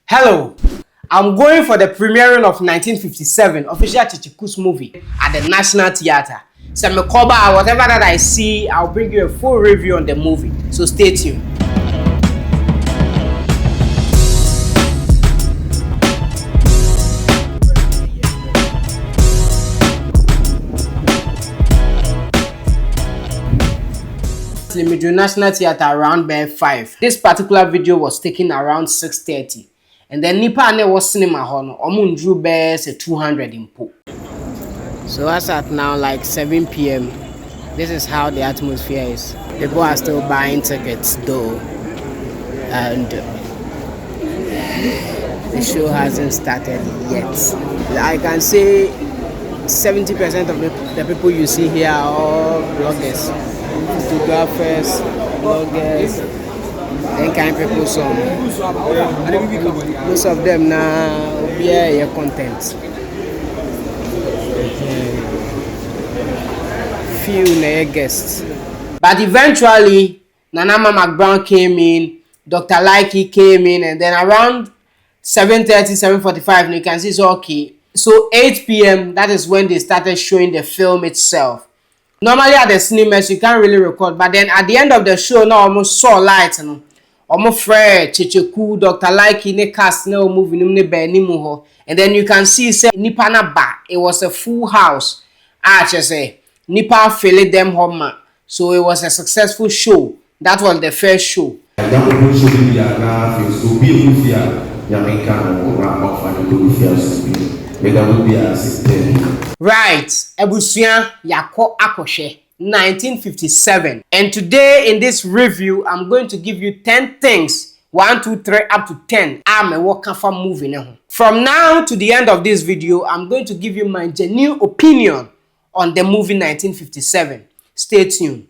Hello, I'm going for the premiering of 1957 official Kyekyeku movie at the National Theatre. So whatever that I see, I'll bring you a full review on the movie. So stay tuned. National Theatre around by 5. This particular video was taken around 6:30. And then Nipa and was cinema hall, Omundru bears a 200 in po. So as at now, like 7 p.m., this is how the atmosphere is. People are still buying tickets though. And the show hasn't started yet. I can say 70% of the people you see here are all bloggers, photographers, bloggers, then kind of people some. Most of them now bear your content. Few guests. But eventually, Nanama McBrown came in, Dr. Likey came in, and then around 7:30, 7:45, you can see it's okay. So 8 p.m., that is when they started showing the film itself. Normally at the cinemas, you can't really record, but then at the end of the show, now almost saw light, you know. Almost Fred, Kyekyeku, Dr. Likey, ne cast, ne movie, ne be ni muho. And then you can see, say, Nipa na ba. It was a full house. Just say, Nipa filled them home. So it was a successful show. That was the first show. Right, Ebusuya Yako Akoshe, 1957. And today in this review, I'm going to give you 10 things, 1, 2, 3, up to 10. I'm a worker for movie now. From now to the end of this video, I'm going to give you my genuine opinion on the movie 1957. Stay tuned.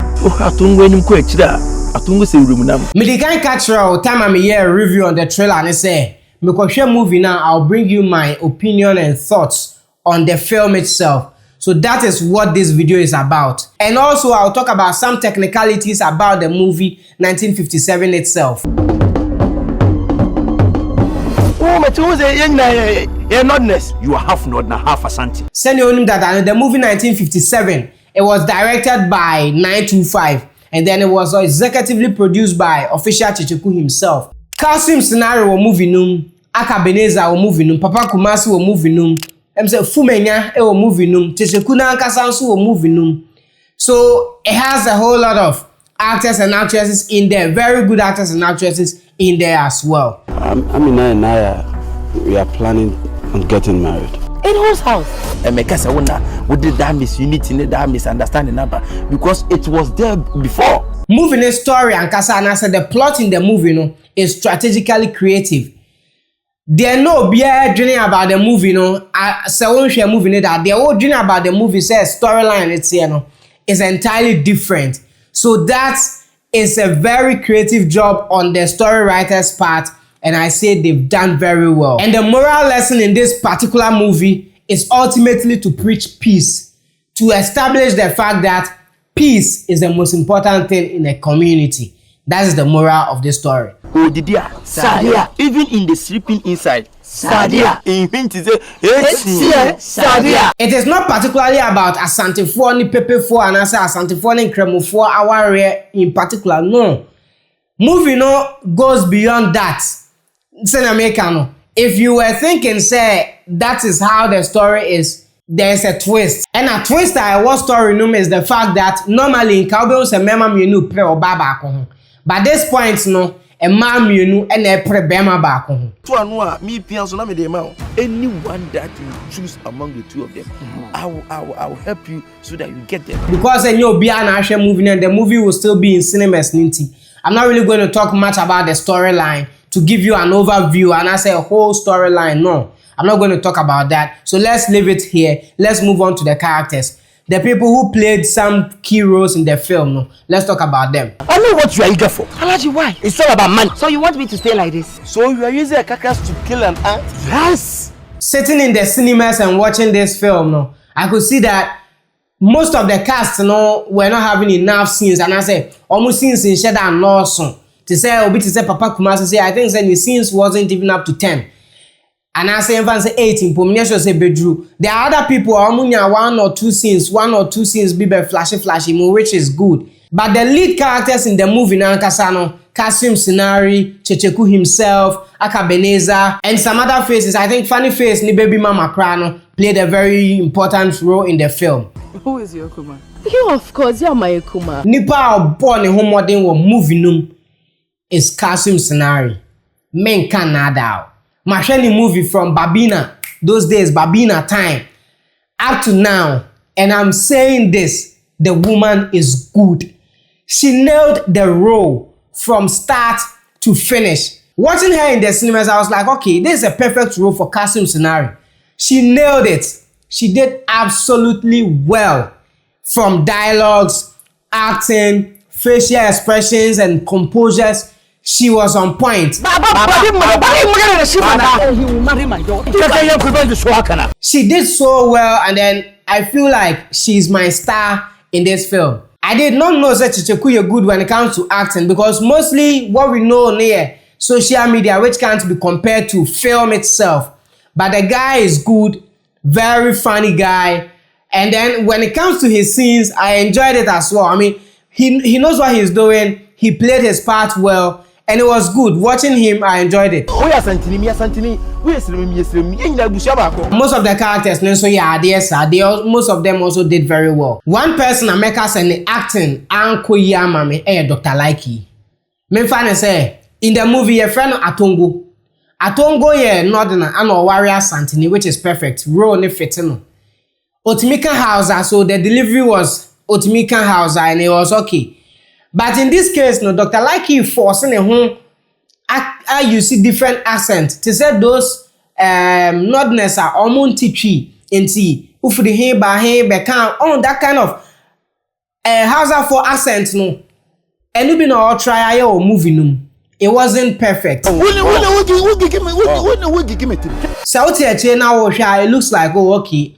Medican Catcher, time I'm here review on the trailer and I say, because movie now, I'll bring you my opinion and thoughts on the film itself. So that is what this video is about. And also I'll talk about some technicalities about the movie 1957 itself. You are half nod na half asante. Send you that the movie 1957, it was directed by 925 and then it was executively produced by official Kyekyeku himself. Calcium scenario wo movie num, Akabeneza wo movie num, Papa Kumasi wo movie num, say Fumenya wo movie num, Kyekyeku na Ankasansu wo movie num. So it has a whole lot of actors and actresses in there, very good actors and actresses in there as well. Amina and I, we are planning on getting married. In whose house? Mekasa what did that misunity, that misunderstanding number? Because it was there before. Moving a story and Kasa and I said the plot in the movie is strategically creative. There no be dreaming about the movie share movie that the whole dream about the movie says storyline it's is entirely different. So that is a very creative job on the story writer's part, and I say they've done very well. And the moral lesson in this particular movie is ultimately to preach peace, to establish the fact that peace is the most important thing in a community. That is the moral of this story. Oh, Didia, Sadia. Even in the sleeping inside, Sadia. Sadia. It is not particularly about Asante-foɔ ni Pepe-foɔ and Asante-foɔ ni Nkremo-foɔ aware in particular. No. Movie goes beyond that. If you were thinking, say, that is how the story is, there's a twist. And a twist I was story is the fact that normally in Cowboys a mema mienu pre obaba ko. But this point a man mienu and a pre bema ba ko. Me pianso na me dey ma. Anyone that you choose among the two of them, I will help you so that you get them. Because you'll be an action movie and the movie will still be in cinemas ninty. I'm not really going to talk much about the storyline to give you an overview and I say a whole storyline. No, I'm not going to talk about that. So let's leave it here. Let's move on to the characters. The people who played some key roles in the film. Let's talk about them. I know what you are eager for. Alaji, why? It's all about money. So you want me to stay like this? So you are using a carcass to kill an ant? Yes. Sitting in the cinemas and watching this film, I could see that most of the cast, were not having enough scenes. And I say, almost scenes in Sheda and Lawson. To say Papa Kumasi say I think the scenes wasn't even up to 10. And I say even say 18 pomination say bedru. There are other people amunya one or two scenes be flashy which is good. But the lead characters in the movie na Kasano, Kasim Sinari, Kyekyeku himself, Akabeneza, and some other faces. I think Funny Face ni baby mama Krano played a very important role in the film. Who is your Kuma? You, of course, you're my Kuma. Nipa born in home modern wo movie num is Kasim Sinari. Men can nada. Masheni movie from Babina, those days, Babina time, up to now. And I'm saying this, the woman is good. She nailed the role from start to finish. Watching her in the cinemas, I was like, okay, this is a perfect role for Kasim Sinari. She nailed it. She did absolutely well. From dialogues, acting, facial expressions, and composures, she was on point. He will marry my daughter. She did so well, and then I feel like she's my star in this film. I did not know that Kyekyeku good when it comes to acting, because mostly what we know near social media, which can't be compared to film itself. But the guy is good, very funny guy. And then when it comes to his scenes, I enjoyed it as well. I mean, he knows what he's doing. He played his part well. And it was good. Watching him, I enjoyed it. Most of the characters, most of them also did very well. One person I make us in the acting, Uncle Yamame, Dr. Likey. Me fan say in the movie, your friend Atongo. Atongo northern and warrior Santini, which is perfect. Role ne fitino. Otimikan Hausa, so the delivery was Otimikan Hausa, and it was okay. But in this case, no, Dr. Likey forcing a home, you see different accents. To say those nordness are almost teachy and see if the hey bekan on that kind of Hausa for accent no. And you been all try or movie no. It wasn't perfect. So it looks like okay,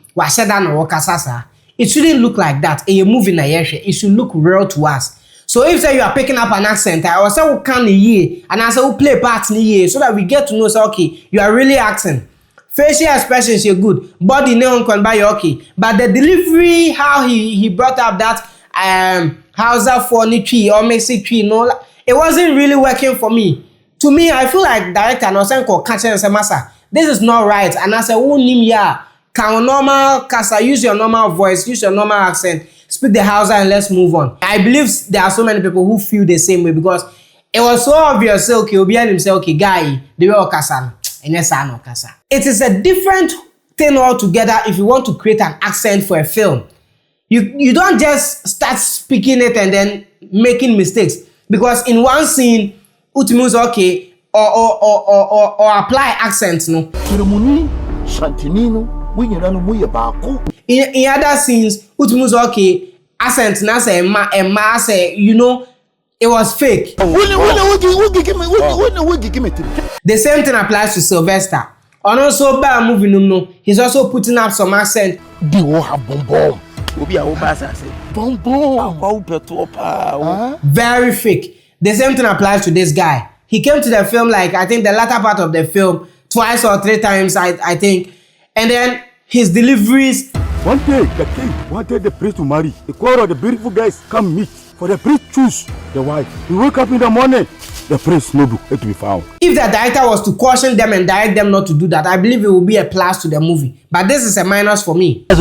it shouldn't look like that. A movie na it should look real to us. So if say you are picking up an accent, I will say who can ye and I say who play parts ye so that we get to know say okay, you are really acting. Facial expressions you're good, body neon can buy okay. But the delivery, how he brought up that Hausa funny tree or Mexican tree, no, it wasn't really working for me. To me, I feel like director no say ko catch and say massa, this is not right. And I say who nim ya can normal kasa, use your normal voice, use your normal accent. Speak the Hausa and let's move on. I believe there are so many people who feel the same way because it was so obvious. Okay, Obian himself, okay, guy, the way Okasa, and yes, I know Okasa. It is a different thing altogether if you want to create an accent for a film. You don't just start speaking it and then making mistakes because in one scene, Utimus okay or apply accents no. In other scenes, Utimus okay, accent na say ma say you know it was fake. The same thing applies to Sylvester. And also by moving no, he's also putting up some accent. Very fake. The same thing applies to this guy. He came to the film like I think the latter part of the film twice or three times I think, and then his deliveries. One day, the king wanted the priest to marry. The choir of the beautiful guys come meet. For the priest choose the wife. We wake up in the morning, the priest no do it to be found. If the director was to caution them and direct them not to do that, I believe it will be a plus to the movie. But this is a minus for me. But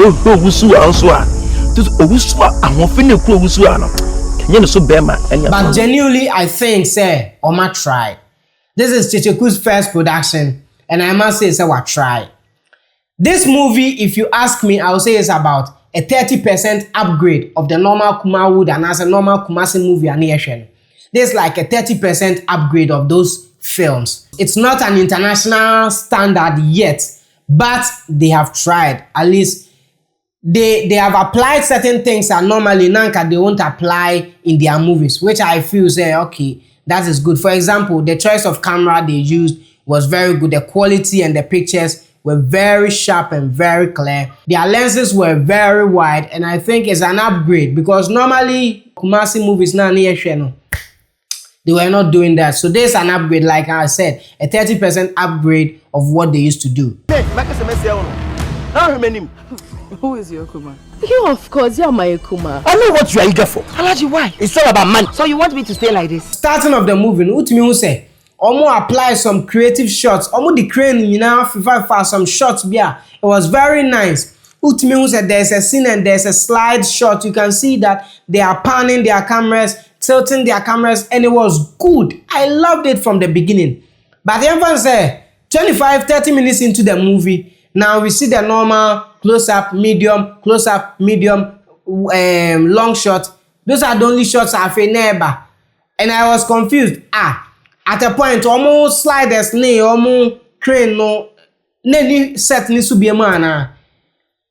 genuinely, I think, say, Oma tried. This is Kyekyeku's first production, and I must say, what try. This movie, if you ask me, I will say it's about a 30% upgrade of the normal Kuma Wood and as a normal Kumasi movie animation. This is like a 30% upgrade of those films. It's not an international standard yet, but they have tried. At least they have applied certain things that normally Nanka they won't apply in their movies, which I feel say okay, that is good. For example, the choice of camera they used was very good. The quality and the pictures were very sharp and very clear. Their lenses were very wide, and I think it's an upgrade because normally Kumasi movies now near channel. They were not doing that. So there's an upgrade, like I said, a 30% upgrade of what they used to do. Who is your Kuma? You, of course, you're my Kuma. I know what you are eager for. Alaji, why? It's all about money. So you want me to stay like this? Starting of the movie, Utimi who say, Omo apply some creative shots. Omo the crane, you know, for some shots. Yeah, it was very nice. Utimi who said there's a scene and there's a slide shot. You can see that they are panning their cameras, tilting their cameras, and it was good. I loved it from the beginning. But the everyone say 25-30 minutes into the movie, now we see the normal close-up, medium, long shot. Those are the only shots I've never. And I was confused. At a point, almost sliders, almost crane, no, set needs to be a man.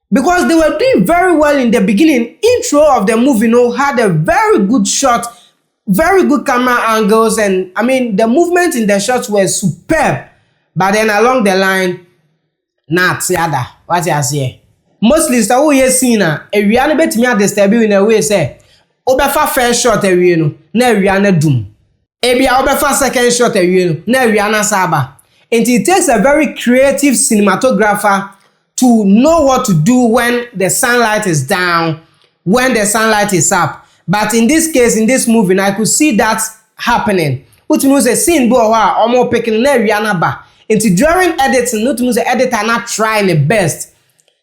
Because they were doing very well in the beginning. Intro of the movie, had a very good shot, very good camera angles, and I mean the movement in the shots were superb. But then along the line, what you say? Mostly, so who you see now? A real bit me at the stable in a way say, Obefa first shot a real, na Rihanna doom. Ebi Obefa second shot a real, na Rihanna Saba. And it takes a very creative cinematographer to know what to do when the sunlight is down, when the sunlight is up. But in this case, in this movie, I could see that happening. Which means a scene bo wa omo picking na Rihanna ba. Into during editing, not means the editor not trying the best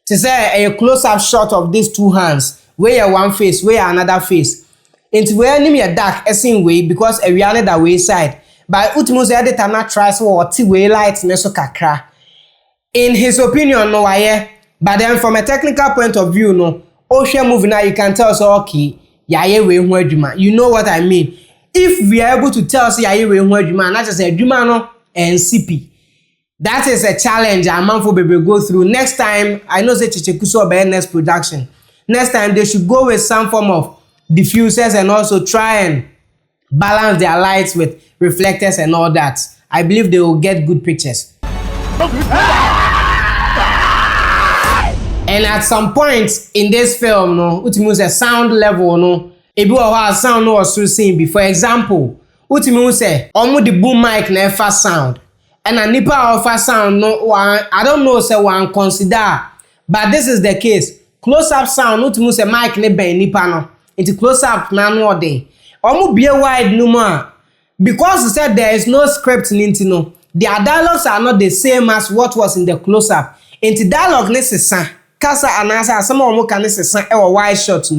to say a close-up shot of these two hands, where one face, where another face. Into where name a dark a scene way because a Rihanna that way side. But ultimus the editor not tries or way light neso kakra. In his opinion, no why. But then from a technical point of view, no. Ocean movie now you can tell so okay, you know what I mean. If we are able to tell say not just a no and CP. That is a challenge a man for baby go through. Next time, I know say Kyekyeku so by next production. Next time they should go with some form of diffusers and also try and balance their lights with reflectors and all that. I believe they will get good pictures. And at some point in this film, which means a sound level, if you have sound no was seen before. For example, which means say almost the boom mic never sound. And a nipa offer sound I don't know say one consider, but this is the case. Close up sound not means a mic ne ben nipa no. It's close up na no dey. Almost be a wide no because he said there is no script in it, their dialogues are not the same as what was in the close up. Into dialogue necessary. Kasa anasa some omo can necessary or wide shot.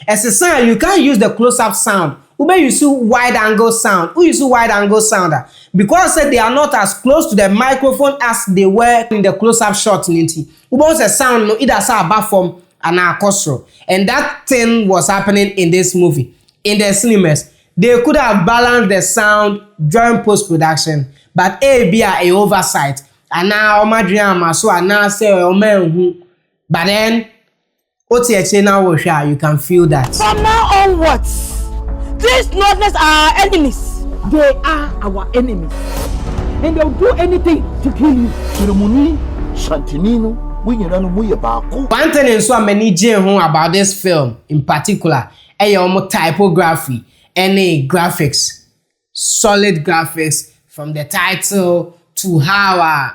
As a sound you can't use the close up sound. Ube use wide angle sound. Who use wide angle sounder? Because they are not as close to the microphone as they were in the close up shot. Ube was a sound no either sa above from an acostro. And that thing was happening in this movie. In the cinemas, they could have balanced the sound during post production, but be a oversight. And now Magraheb so and now say but then you can feel that. From now onwards, these Northerners are our enemies. They are our enemies. And they'll do anything to kill you. One thing is so many about this film in particular, typography, any graphics, solid graphics from the title to how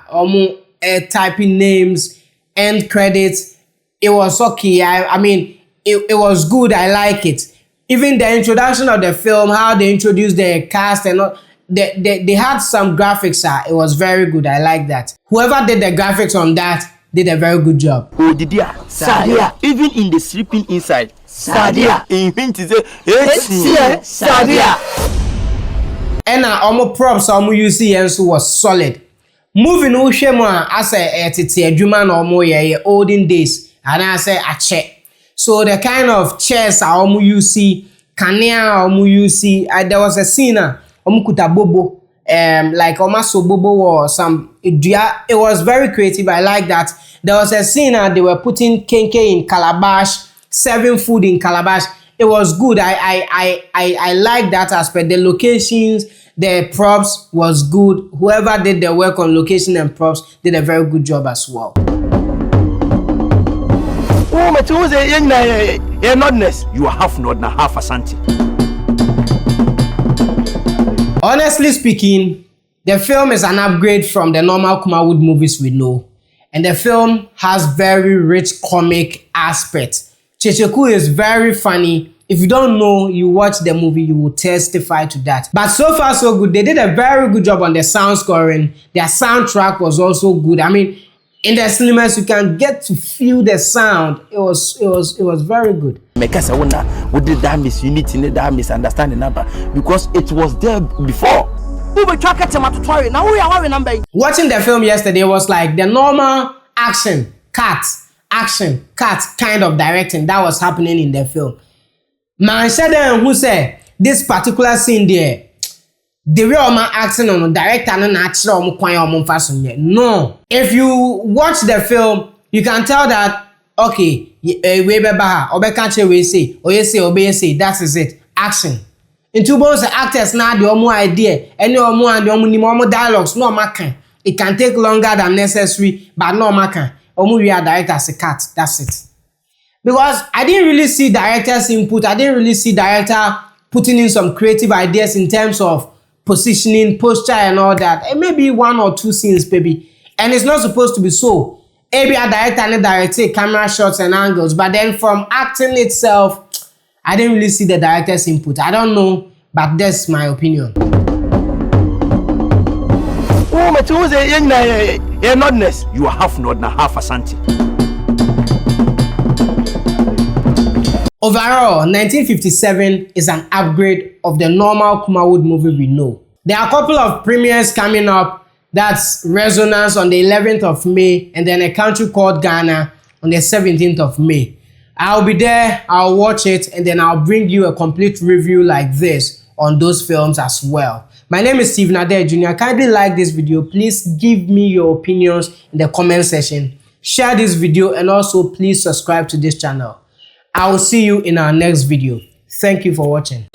typing names, end credits. It was okay. I mean, it was good. I like it. Even the introduction of the film, how they introduced the cast and all, they had some graphics. It was very good. I like that. Whoever did the graphics on that did a very good job. Oh, Didia, Sadia. Even in the sleeping inside, Sadia. In him to say, Sadia. And almost props you see was solid. Moving on, as a German or olden days, and I say a check. So the kind of chairs you see, Kanya you see, there was a scene kuta bobo, like so bobo or some. It was very creative. I like that. There was a scene they were putting kenke in calabash, serving food in calabash. It was good. I like that aspect. The locations, the props was good. Whoever did the work on location and props did a very good job as well. Oh, but you're notness. You are half nod and half Asante. Honestly speaking, the film is an upgrade from the normal Kumawood movies we know. And the film has very rich comic aspects. Kyekyeku is very funny. If you don't know, you watch the movie, you will testify to that. But so far so good. They did a very good job on the sound scoring. Their soundtrack was also good. I mean, in the cinemas, you can get to feel the sound. It was very good. Because we did that misunity, that misunderstanding number because it was there before. Watching the film yesterday was like the normal action cut kind of directing that was happening in the film. Man said who said this particular scene there, the way man acting on the director and natural no. If you watch the film, you can tell that okay, we say that is it. Action. In two bones, the actors now the more idea, any more and the more dialogues, no making. It can take longer than necessary, but no making. We are director as a cut. That's it. Because I didn't really see director's input. I didn't really see director putting in some creative ideas in terms of positioning, posture, and all that. And maybe 1 or 2 scenes, baby. And it's not supposed to be so. Maybe a director and a director camera shots and angles, but then from acting itself, I didn't really see the director's input. I don't know, but that's my opinion. Oh, but you're notness. You are half nod and half asante. Overall, 1957 is an upgrade of the normal Kumawood movie we know. There are a couple of premieres coming up. That's Resonance on the 11th of May and then A Country Called Ghana on the 17th of May. I'll be there, I'll watch it, and then I'll bring you a complete review like this on those films as well. My name is Steve Nader Jr. Kindly like this video. Please give me your opinions in the comment section. Share this video and also please subscribe to this channel. I will see you in our next video. Thank you for watching.